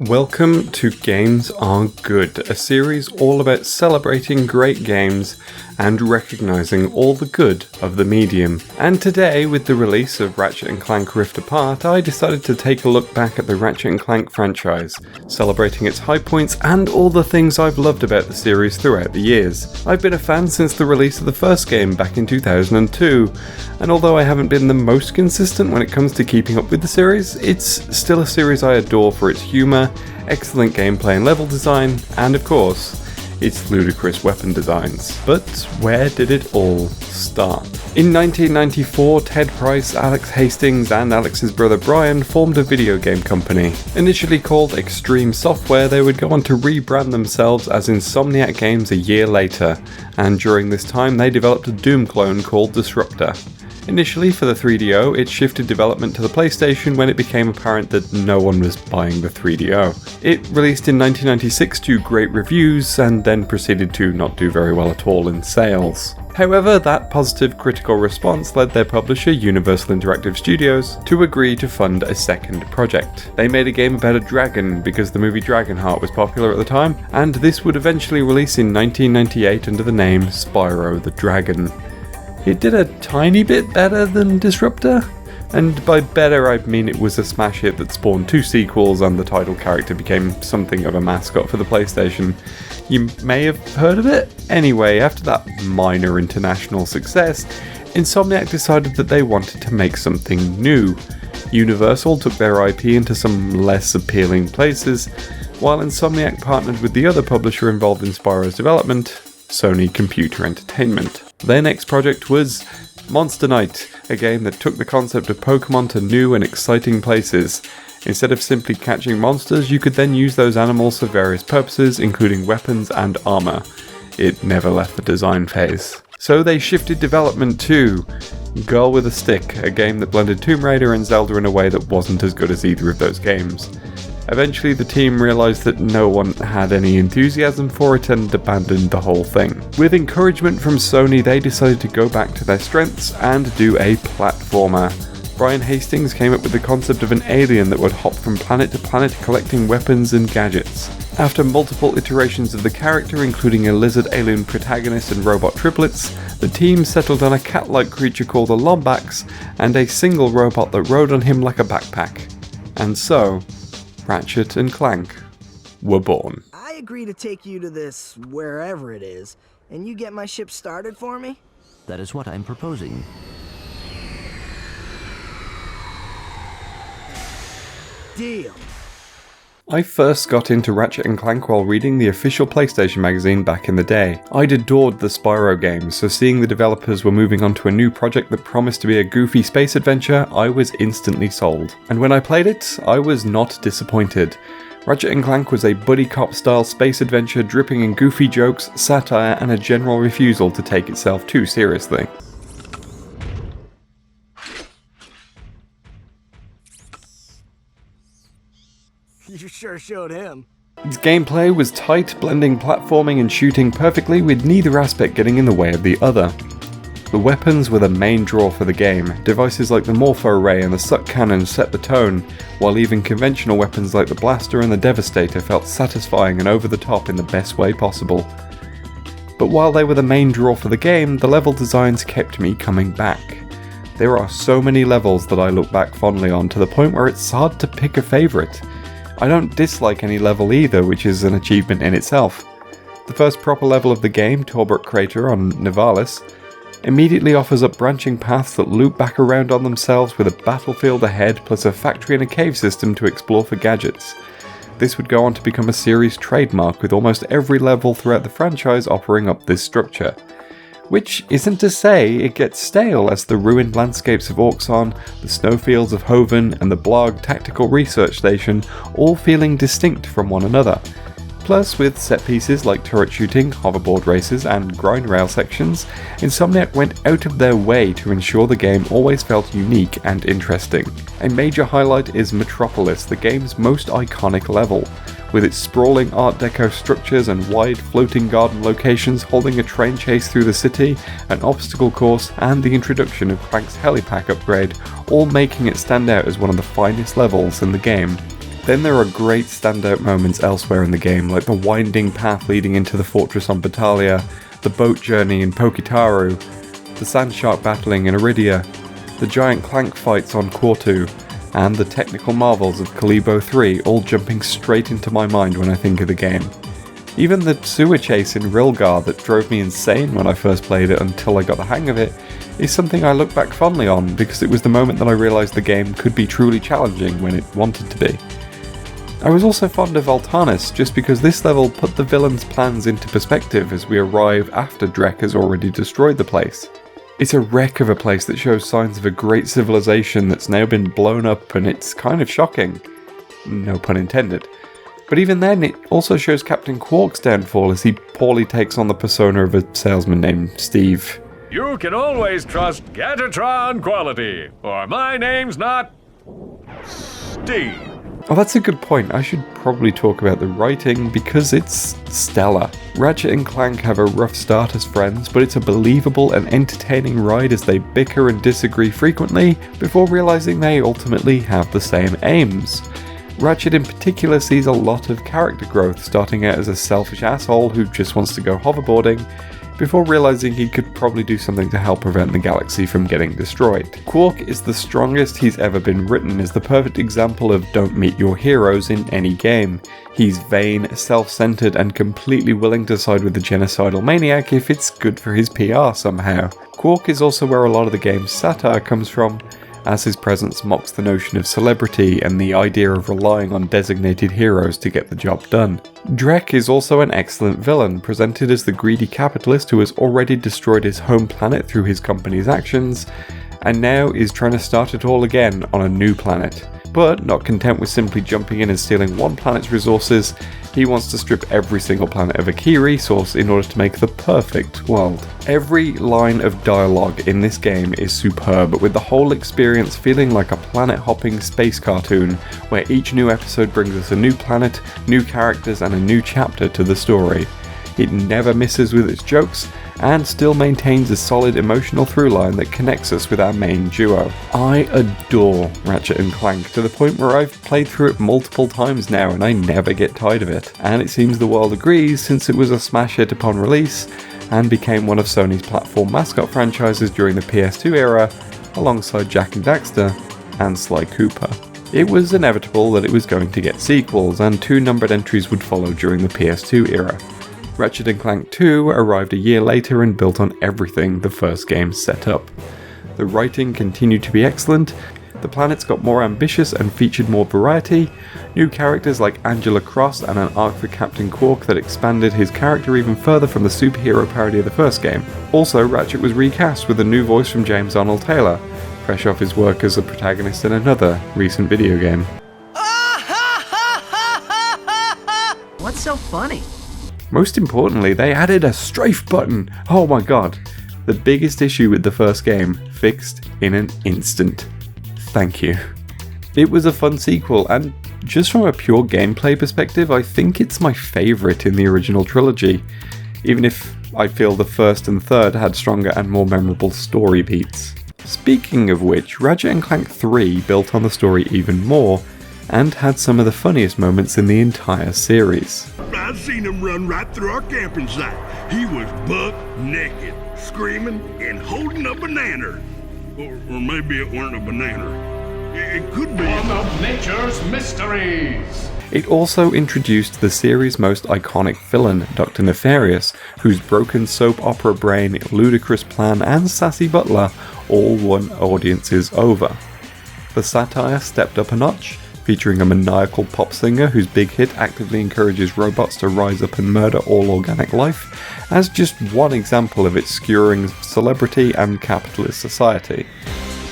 Welcome to Games Are Good, a series all about celebrating great games and recognising all the good of the medium. And today, with the release of Ratchet & Clank Rift Apart, I decided to take a look back at the Ratchet & Clank franchise, celebrating its high points and all the things I've loved about the series throughout the years. I've been a fan since the release of the first game back in 2002, and although I haven't been the most consistent when it comes to keeping up with the series, it's still a series I adore for its humour, excellent gameplay and level design, and of course, its ludicrous weapon designs. But where did it all start? In 1994, Ted Price, Alex Hastings, and Alex's brother Brian formed a video game company. Initially called Extreme Software, they would go on to rebrand themselves as Insomniac Games a year later, and during this time they developed a Doom clone called Disruptor. Initially for the 3DO, it shifted development to the PlayStation when it became apparent that no one was buying the 3DO. It released in 1996 to great reviews and then proceeded to not do very well at all in sales. However, that positive critical response led their publisher, Universal Interactive Studios, to agree to fund a second project. They made a game about a dragon because the movie Dragonheart was popular at the time, and this would eventually release in 1998 under the name Spyro the Dragon. It did a tiny bit better than Disruptor, and by better I mean it was a smash hit that spawned 2 sequels and the title character became something of a mascot for the PlayStation. You may have heard of it? Anyway, after that minor international success, Insomniac decided that they wanted to make something new. Universal took their IP into some less appealing places, while Insomniac partnered with the other publisher involved in Spyro's development, Sony Computer Entertainment. Their next project was Monster Night, a game that took the concept of Pokemon to new and exciting places. Instead of simply catching monsters, you could then use those animals for various purposes, including weapons and armor. It never left the design phase. So they shifted development to Girl with a Stick, a game that blended Tomb Raider and Zelda in a way that wasn't as good as either of those games. Eventually the team realised that no one had any enthusiasm for it and abandoned the whole thing. With encouragement from Sony, they decided to go back to their strengths and do a platformer. Brian Hastings came up with the concept of an alien that would hop from planet to planet collecting weapons and gadgets. After multiple iterations of the character, including a lizard alien protagonist and robot triplets, the team settled on a cat-like creature called a Lombax and a single robot that rode on him like a backpack. And so, Ratchet and Clank were born. I agree to take you to this wherever it is, and you get my ship started for me? That is what I'm proposing. Deal. I first got into Ratchet & Clank while reading the official PlayStation magazine back in the day. I'd adored the Spyro games, so seeing the developers were moving on to a new project that promised to be a goofy space adventure, I was instantly sold. And when I played it, I was not disappointed. Ratchet & Clank was a buddy cop style space adventure dripping in goofy jokes, satire, and a general refusal to take itself too seriously. You sure showed him. Its gameplay was tight, blending platforming and shooting perfectly, with neither aspect getting in the way of the other. The weapons were the main draw for the game. Devices like the Morpho Ray and the Suck Cannon set the tone, while even conventional weapons like the Blaster and the Devastator felt satisfying and over the top in the best way possible. But while they were the main draw for the game, the level designs kept me coming back. There are so many levels that I look back fondly on, to the point where it's hard to pick a favourite. I don't dislike any level either, which is an achievement in itself. The first proper level of the game, Torbert Crater on Nivalis, immediately offers up branching paths that loop back around on themselves with a battlefield ahead plus a factory and a cave system to explore for gadgets. This would go on to become a series trademark, with almost every level throughout the franchise offering up this structure. Which isn't to say it gets stale, as the ruined landscapes of Auxon, the snowfields of Hoven, and the Blarg Tactical Research Station all feeling distinct from one another. Plus, with set pieces like turret shooting, hoverboard races, and grind rail sections, Insomniac went out of their way to ensure the game always felt unique and interesting. A major highlight is Metropolis, the game's most iconic level, with its sprawling Art Deco structures and wide floating garden locations holding a train chase through the city, an obstacle course, and the introduction of Clank's helipack upgrade, all making it stand out as one of the finest levels in the game. Then there are great standout moments elsewhere in the game, like the winding path leading into the fortress on Battalia, the boat journey in Pokitaru, the sand shark battling in Iridia, the giant Clank fights on Quartu, and the technical marvels of Kalibo 3 all jumping straight into my mind when I think of the game. Even the sewer chase in Rilgar that drove me insane when I first played it until I got the hang of it is something I look back fondly on because it was the moment that I realised the game could be truly challenging when it wanted to be. I was also fond of Altanis just because this level put the villain's plans into perspective as we arrive after Drek has already destroyed the place. It's a wreck of a place that shows signs of a great civilization that's now been blown up, and it's kind of shocking. No pun intended. But even then, it also shows Captain Quark's downfall as he poorly takes on the persona of a salesman named Steve. You can always trust Gatatron quality, or my name's not Steve. Oh, that's a good point. I should probably talk about the writing because it's stellar. Ratchet and Clank have a rough start as friends, but it's a believable and entertaining ride as they bicker and disagree frequently before realizing they ultimately have the same aims. Ratchet in particular sees a lot of character growth, starting out as a selfish asshole who just wants to go hoverboarding, before realizing he could probably do something to help prevent the galaxy from getting destroyed. Quark is the strongest he's ever been written as the perfect example of don't meet your heroes in any game. He's vain, self-centered, and completely willing to side with the genocidal maniac if it's good for his PR somehow. Quark is also where a lot of the game's satire comes from, as his presence mocks the notion of celebrity and the idea of relying on designated heroes to get the job done. Drek is also an excellent villain, presented as the greedy capitalist who has already destroyed his home planet through his company's actions, and now is trying to start it all again on a new planet. But not content with simply jumping in and stealing one planet's resources, he wants to strip every single planet of a key resource in order to make the perfect world. Every line of dialogue in this game is superb, with the whole experience feeling like a planet-hopping space cartoon, where each new episode brings us a new planet, new characters, and a new chapter to the story. It never misses with its jokes, and still maintains a solid emotional through line that connects us with our main duo. I adore Ratchet and Clank to the point where I've played through it multiple times now and I never get tired of it. And it seems the world agrees since it was a smash hit upon release and became one of Sony's platform mascot franchises during the PS2 era alongside Jak and Daxter and Sly Cooper. It was inevitable that it was going to get sequels and 2 numbered entries would follow during the PS2 era. Ratchet & Clank 2 arrived a year later and built on everything the first game set up. The writing continued to be excellent, the planets got more ambitious and featured more variety, new characters like Angela Cross and an arc for Captain Quark that expanded his character even further from the superhero parody of the first game. Also, Ratchet was recast with a new voice from James Arnold Taylor, fresh off his work as a protagonist in another recent video game. What's so funny? Most importantly, they added a strafe button. Oh my god. The biggest issue with the first game, fixed in an instant. Thank you. It was a fun sequel, and just from a pure gameplay perspective, I think it's my favourite in the original trilogy, even if I feel the first and third had stronger and more memorable story beats. Speaking of which, Ratchet & Clank 3 built on the story even more, and had some of the funniest moments in the entire series. I seen him run right through our camping site. He was buck naked, screaming and holding a banana. Or maybe it weren't a banana. It could be. One of nature's mysteries. It also introduced the series' most iconic villain, Dr. Nefarious, whose broken soap opera brain, ludicrous plan, and sassy butler all won audiences over. The satire stepped up a notch, featuring a maniacal pop singer whose big hit actively encourages robots to rise up and murder all organic life, as just one example of its skewering celebrity and capitalist society.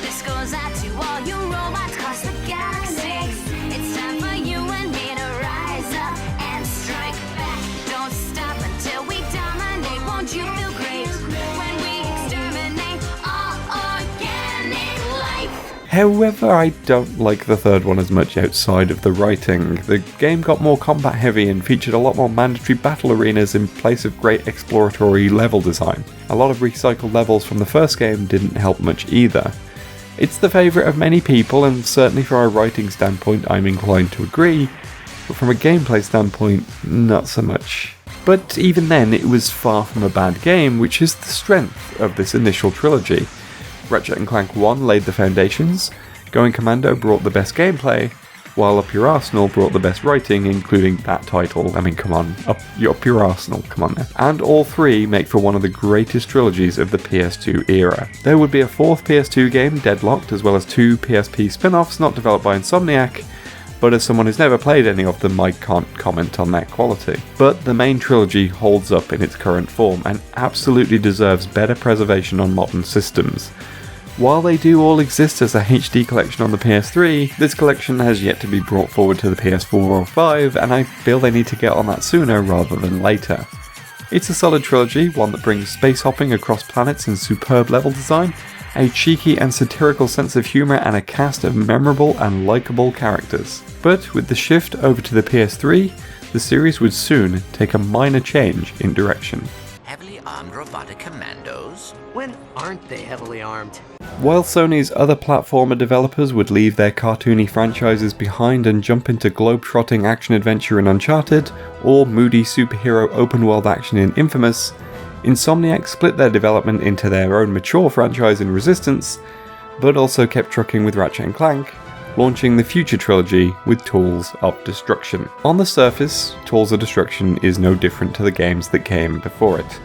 This goes out to all you robots across the galaxy. It's time for you and me to rise up and strike back. Don't stop until we dominate. Won't you feel great when we exterminate all organic life? However, I don't like the third one as much outside of the writing. The game got more combat heavy and featured a lot more mandatory battle arenas in place of great exploratory level design. A lot of recycled levels from the first game didn't help much either. It's the favourite of many people, and certainly from a writing standpoint I'm inclined to agree, but from a gameplay standpoint, not so much. But even then, it was far from a bad game, which is the strength of this initial trilogy. Ratchet & Clank 1 laid the foundations, Going Commando brought the best gameplay, while Up Your Arsenal brought the best writing, including that title. I mean, come on, Up Your Arsenal, come on now. And all three make for one of the greatest trilogies of the PS2 era. There would be a fourth PS2 game, Deadlocked, as well as two PSP spin-offs not developed by Insomniac, but as someone who's never played any of them, I can't comment on their quality. But the main trilogy holds up in its current form, and absolutely deserves better preservation on modern systems. While they do all exist as a HD collection on the PS3, this collection has yet to be brought forward to the PS4 or 5, and I feel they need to get on that sooner rather than later. It's a solid trilogy, one that brings space hopping across planets and superb level design, a cheeky and satirical sense of humour, and a cast of memorable and likeable characters. But with the shift over to the PS3, the series would soon take a minor change in direction. Heavily armed robotic commandos? When aren't they heavily armed? While Sony's other platformer developers would leave their cartoony franchises behind and jump into globe-trotting action-adventure in Uncharted, or moody superhero open-world action in Infamous, Insomniac split their development into their own mature franchise in Resistance, but also kept trucking with Ratchet & Clank, launching the future trilogy with Tools of Destruction. On the surface, Tools of Destruction is no different to the games that came before it.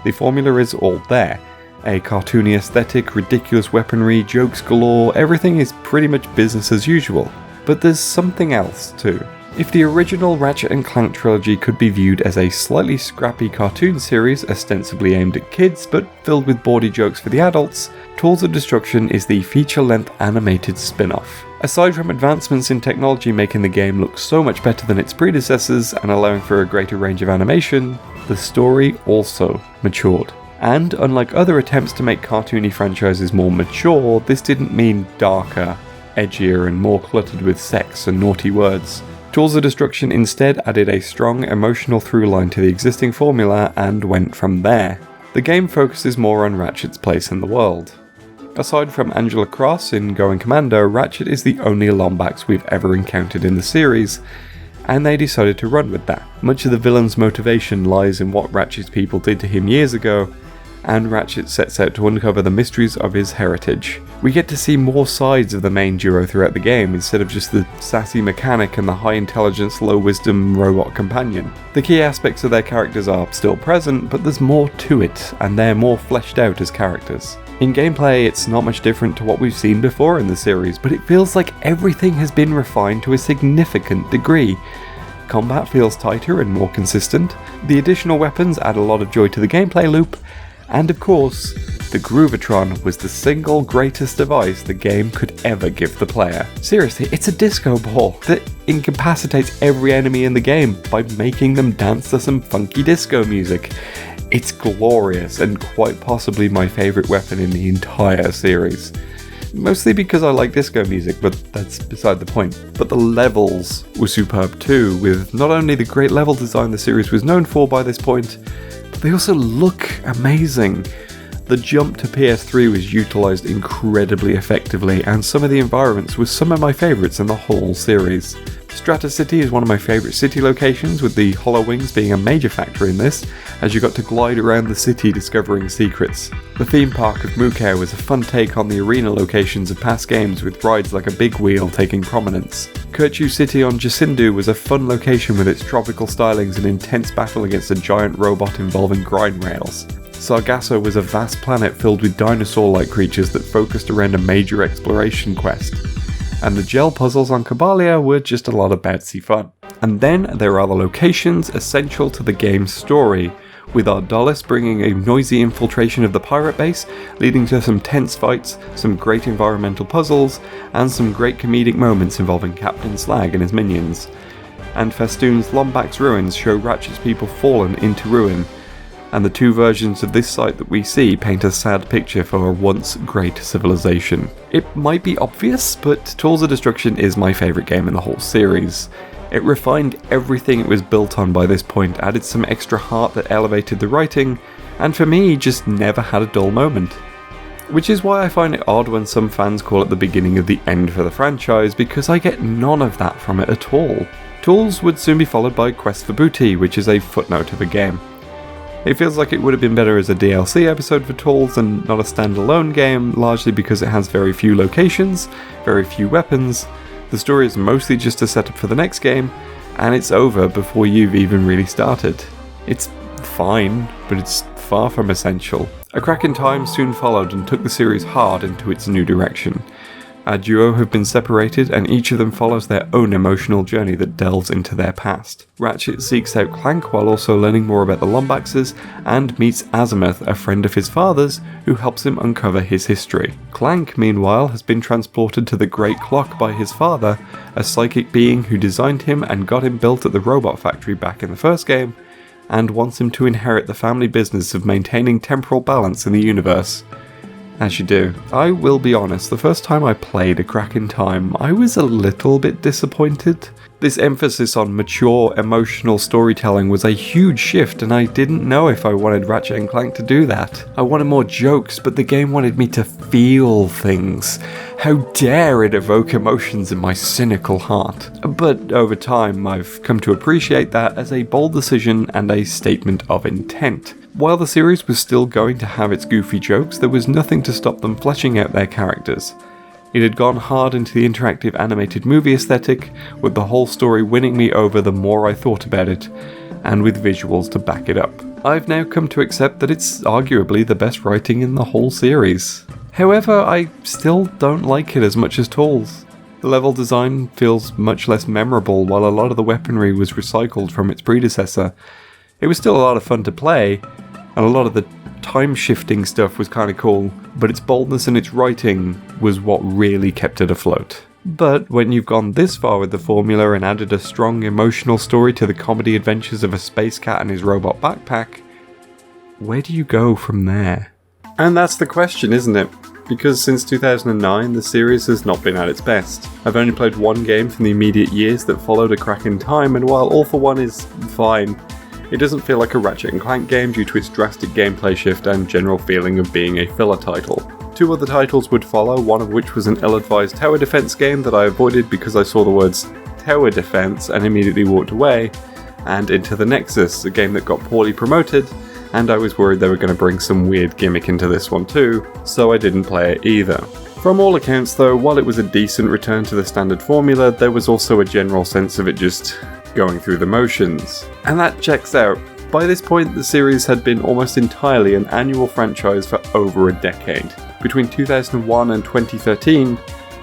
The formula is all there. A cartoony aesthetic, ridiculous weaponry, jokes galore, everything is pretty much business as usual. But there's something else too. If the original Ratchet & Clank trilogy could be viewed as a slightly scrappy cartoon series ostensibly aimed at kids but filled with bawdy jokes for the adults, Tools of Destruction is the feature-length animated spin-off. Aside from advancements in technology making the game look so much better than its predecessors and allowing for a greater range of animation, the story also matured. And unlike other attempts to make cartoony franchises more mature, this didn't mean darker, edgier, and more cluttered with sex and naughty words. Tools of Destruction instead added a strong emotional through line to the existing formula and went from there. The game focuses more on Ratchet's place in the world. Aside from Angela Cross in Going Commando, Ratchet is the only Lombax we've ever encountered in the series, and they decided to run with that. Much of the villain's motivation lies in what Ratchet's people did to him years ago, and Ratchet sets out to uncover the mysteries of his heritage. We get to see more sides of the main duo throughout the game, instead of just the sassy mechanic and the high intelligence, low wisdom robot companion. The key aspects of their characters are still present, but there's more to it, and they're more fleshed out as characters. In gameplay, it's not much different to what we've seen before in the series, but it feels like everything has been refined to a significant degree. Combat feels tighter and more consistent, the additional weapons add a lot of joy to the gameplay loop, and of course, the Groovatron was the single greatest device the game could ever give the player. Seriously, it's a disco ball that incapacitates every enemy in the game by making them dance to some funky disco music. It's glorious and quite possibly my favourite weapon in the entire series. Mostly because I like disco music, but that's beside the point. But the levels were superb too, with not only the great level design the series was known for by this point, but they also look amazing. The jump to PS3 was utilised incredibly effectively, and some of the environments were some of my favourites in the whole series. Strata City is one of my favourite city locations, with the Hollow Wings being a major factor in this, as you got to glide around the city discovering secrets. The theme park of Mukau was a fun take on the arena locations of past games, with rides like a big wheel taking prominence. Kirchu City on Jacindu was a fun location with its tropical stylings and intense battle against a giant robot involving grind rails. Sargasso was a vast planet filled with dinosaur-like creatures that focused around a major exploration quest. And the gel puzzles on Kabalia were just a lot of bouncy fun. And then there are the locations essential to the game's story, with Ardalis bringing a noisy infiltration of the pirate base, leading to some tense fights, some great environmental puzzles, and some great comedic moments involving Captain Slag and his minions. And Festoon's Lombax ruins show Ratchet's people fallen into ruin, and the two versions of this site that we see paint a sad picture for a once great civilization. It might be obvious, but Tools of Destruction is my favourite game in the whole series. It refined everything it was built on by this point, added some extra heart that elevated the writing, and for me just never had a dull moment. Which is why I find it odd when some fans call it the beginning of the end for the franchise, because I get none of that from it at all. Tools would soon be followed by Quest for Booty, which is a footnote of a game. It feels like it would have been better as a DLC episode for Tools and not a standalone game, largely because it has very few locations, very few weapons, the story is mostly just a setup for the next game, and it's over before you've even really started. It's fine, but it's far from essential. A Crack in Time soon followed and took the series hard into its new direction. Our duo have been separated, and each of them follows their own emotional journey that delves into their past. Ratchet seeks out Clank while also learning more about the Lombaxes, and meets Azimuth, a friend of his father's, who helps him uncover his history. Clank, meanwhile, has been transported to the Great Clock by his father, a psychic being who designed him and got him built at the robot factory back in the first game, and wants him to inherit the family business of maintaining temporal balance in the universe. As you do. I will be honest, the first time I played A Crack in Time, I was a little bit disappointed. This emphasis on mature, emotional storytelling was a huge shift, and I didn't know if I wanted Ratchet & Clank to do that. I wanted more jokes, but the game wanted me to feel things. How dare it evoke emotions in my cynical heart? But over time, I've come to appreciate that as a bold decision and a statement of intent. While the series was still going to have its goofy jokes, there was nothing to stop them fleshing out their characters. It had gone hard into the interactive animated movie aesthetic, with the whole story winning me over the more I thought about it, and with visuals to back it up. I've now come to accept that it's arguably the best writing in the whole series. However, I still don't like it as much as Tools. The level design feels much less memorable, while a lot of the weaponry was recycled from its predecessor. It was still a lot of fun to play, and a lot of the time-shifting stuff was kind of cool, but its boldness and its writing was what really kept it afloat. But when you've gone this far with the formula and added a strong emotional story to the comedy adventures of a space cat and his robot backpack, where do you go from there? And that's the question, isn't it? Because since 2009, the series has not been at its best. I've only played one game from the immediate years that followed A Crack in Time, and while All for One is fine, it doesn't feel like a Ratchet & Clank game due to its drastic gameplay shift and general feeling of being a filler title. Two other titles would follow, one of which was an ill-advised tower defense game that I avoided because I saw the words tower defense and immediately walked away, and Into the Nexus, a game that got poorly promoted, and I was worried they were going to bring some weird gimmick into this one too, so I didn't play it either. From all accounts though, while it was a decent return to the standard formula, there was also a general sense of it just going through the motions. And that checks out. By this point, the series had been almost entirely an annual franchise for over a decade. Between 2001 and 2013,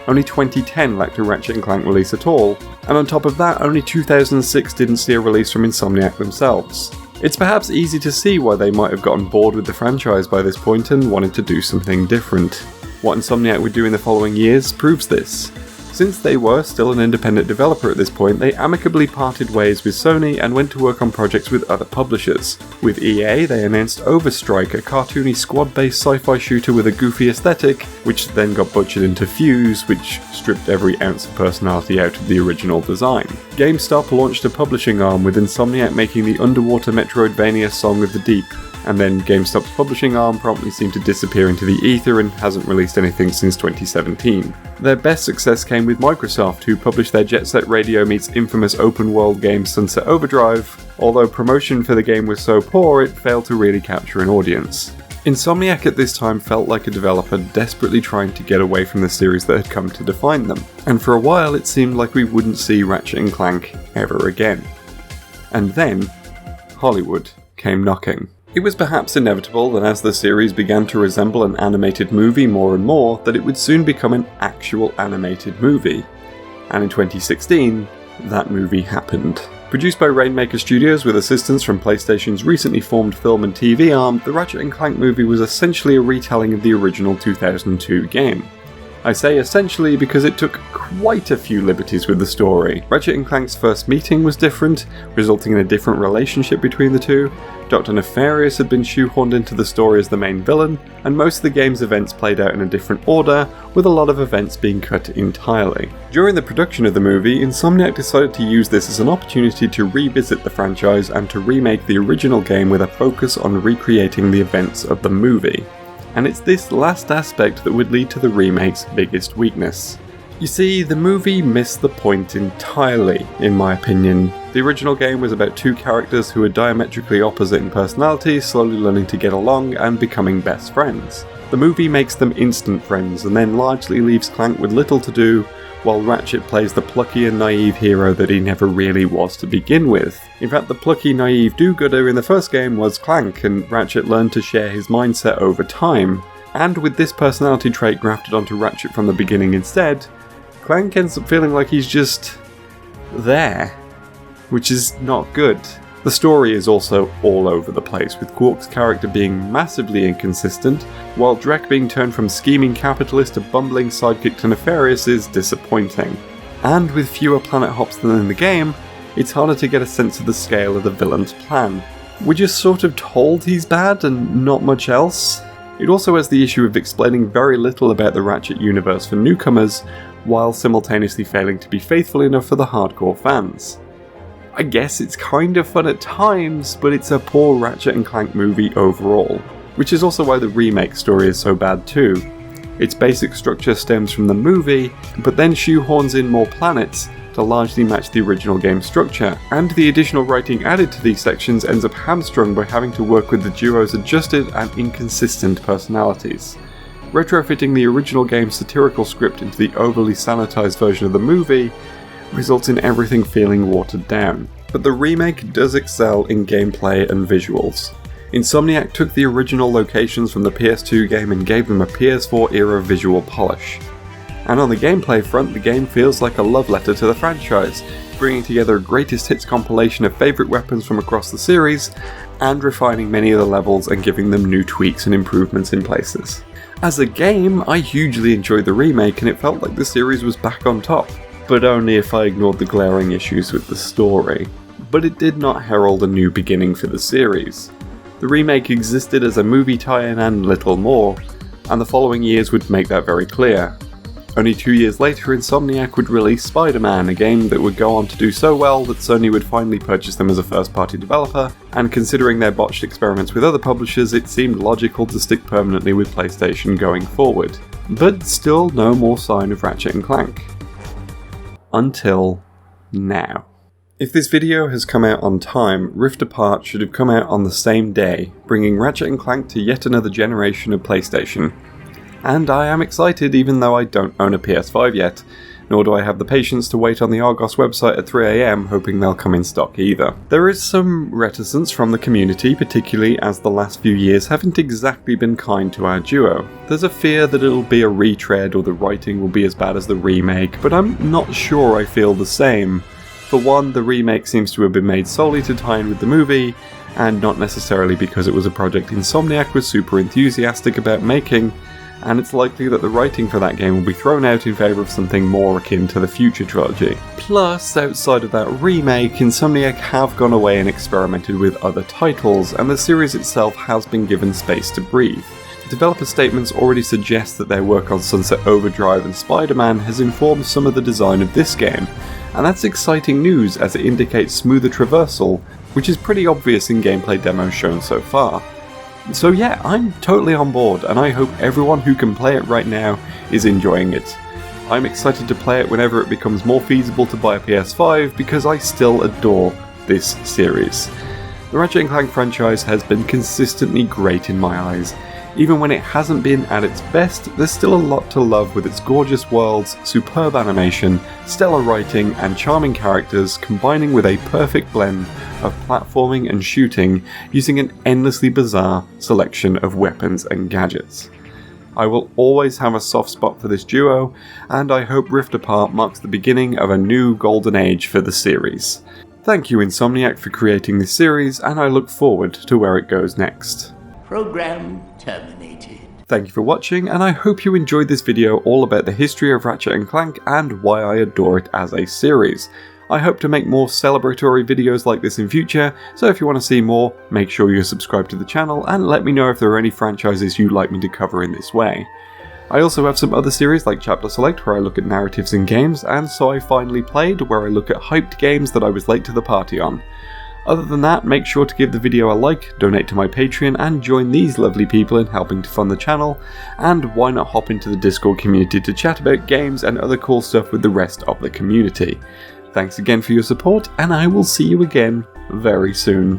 only 2010 lacked a Ratchet & Clank release at all, and on top of that, only 2006 didn't see a release from Insomniac themselves. It's perhaps easy to see why they might have gotten bored with the franchise by this point and wanted to do something different. What Insomniac would do in the following years proves this. Since they were still an independent developer at this point, they amicably parted ways with Sony and went to work on projects with other publishers. With EA, they announced Overstrike, a cartoony squad-based sci-fi shooter with a goofy aesthetic, which then got butchered into Fuse, which stripped every ounce of personality out of the original design. GameStop launched a publishing arm, with Insomniac making the underwater Metroidvania Song of the Deep, and then GameStop's publishing arm promptly seemed to disappear into the ether and hasn't released anything since 2017. Their best success came with Microsoft, who published their Jet Set Radio meets infamous open-world game Sunset Overdrive. Although promotion for the game was so poor, it failed to really capture an audience. Insomniac at this time felt like a developer desperately trying to get away from the series that had come to define them, and for a while it seemed like we wouldn't see Ratchet & Clank ever again. And then, Hollywood came knocking. It was perhaps inevitable that as the series began to resemble an animated movie more and more, that it would soon become an actual animated movie. And in 2016, that movie happened. Produced by Rainmaker Studios with assistance from PlayStation's recently formed film and TV arm, the Ratchet & Clank movie was essentially a retelling of the original 2002 game. I say essentially because it took quite a few liberties with the story. Ratchet & Clank's first meeting was different, resulting in a different relationship between the two. Dr. Nefarious had been shoehorned into the story as the main villain, and most of the game's events played out in a different order, with a lot of events being cut entirely. During the production of the movie, Insomniac decided to use this as an opportunity to revisit the franchise and to remake the original game with a focus on recreating the events of the movie. and it's this last aspect that would lead to the remake's biggest weakness. You see, the movie missed the point entirely, in my opinion. The original game was about two characters who were diametrically opposite in personality, slowly learning to get along and becoming best friends. The movie makes them instant friends and then largely leaves Clank with little to do, while Ratchet plays the plucky and naive hero that he never really was to begin with. In fact, the plucky, naive do-gooder in the first game was Clank, and Ratchet learned to share his mindset over time. And with this personality trait grafted onto Ratchet from the beginning instead, Clank ends up feeling like he's just there, which is not good. The story is also all over the place, with Quark's character being massively inconsistent, while Drek being turned from scheming capitalist to bumbling sidekick to nefarious is disappointing. And with fewer planet hops than in the game, it's harder to get a sense of the scale of the villain's plan. We're just sort of told he's bad and not much else. It also has the issue of explaining very little about the Ratchet universe for newcomers, while simultaneously failing to be faithful enough for the hardcore fans. I guess it's kind of fun at times, but it's a poor Ratchet and Clank movie overall, which is also why the remake story is so bad too. Its basic structure stems from the movie, but then shoehorns in more planets to largely match the original game structure, and the additional writing added to these sections ends up hamstrung by having to work with the duo's adjusted and inconsistent personalities. Retrofitting the original game's satirical script into the overly sanitized version of the movie results in everything feeling watered down. But the remake does excel in gameplay and visuals. Insomniac took the original locations from the PS2 game and gave them a PS4 era visual polish. And on the gameplay front, the game feels like a love letter to the franchise, bringing together a greatest hits compilation of favourite weapons from across the series, and refining many of the levels and giving them new tweaks and improvements in places. As a game, I hugely enjoyed the remake and it felt like the series was back on top, but only if I ignored the glaring issues with the story. But it did not herald a new beginning for the series. The remake existed as a movie tie-in and little more, and the following years would make that very clear. Only 2 years later, Insomniac would release Spider-Man, a game that would go on to do so well that Sony would finally purchase them as a first-party developer, and considering their botched experiments with other publishers, it seemed logical to stick permanently with PlayStation going forward. But still no more sign of Ratchet and Clank. Until now. If this video has come out on time, Rift Apart should have come out on the same day, bringing Ratchet and Clank to yet another generation of PlayStation. And I am excited even though I don't own a PS5 yet, nor do I have the patience to wait on the Argos website at 3 AM hoping they'll come in stock either. There is some reticence from the community, particularly as the last few years haven't exactly been kind to our duo. There's a fear that it'll be a retread or the writing will be as bad as the remake, but I'm not sure I feel the same. For one, the remake seems to have been made solely to tie in with the movie, and not necessarily because it was a project Insomniac was super enthusiastic about making, and it's likely that the writing for that game will be thrown out in favour of something more akin to the future trilogy. Plus, outside of that remake, Insomniac have gone away and experimented with other titles, and the series itself has been given space to breathe. Developer statements already suggest that their work on Sunset Overdrive and Spider-Man has informed some of the design of this game, and that's exciting news as it indicates smoother traversal, which is pretty obvious in gameplay demos shown so far. So yeah, I'm totally on board, and I hope everyone who can play it right now is enjoying it. I'm excited to play it whenever it becomes more feasible to buy a PS5 because I still adore this series. The Ratchet & Clank franchise has been consistently great in my eyes. Even when it hasn't been at its best, there's still a lot to love with its gorgeous worlds, superb animation, stellar writing, and charming characters combining with a perfect blend of platforming and shooting using an endlessly bizarre selection of weapons and gadgets. I will always have a soft spot for this duo, and I hope Rift Apart marks the beginning of a new golden age for the series. Thank you Insomniac for creating this series, and I look forward to where it goes next. Program terminated. Thank you for watching, and I hope you enjoyed this video all about the history of Ratchet & Clank and why I adore it as a series. I hope to make more celebratory videos like this in future, so if you want to see more, make sure you're subscribed to the channel and let me know if there are any franchises you'd like me to cover in this way. I also have some other series like Chapter Select where I look at narratives in games, and So I Finally Played where I look at hyped games that I was late to the party on. Other than that, make sure to give the video a like, donate to my Patreon, and join these lovely people in helping to fund the channel, and why not hop into the Discord community to chat about games and other cool stuff with the rest of the community. Thanks again for your support, and I will see you again very soon.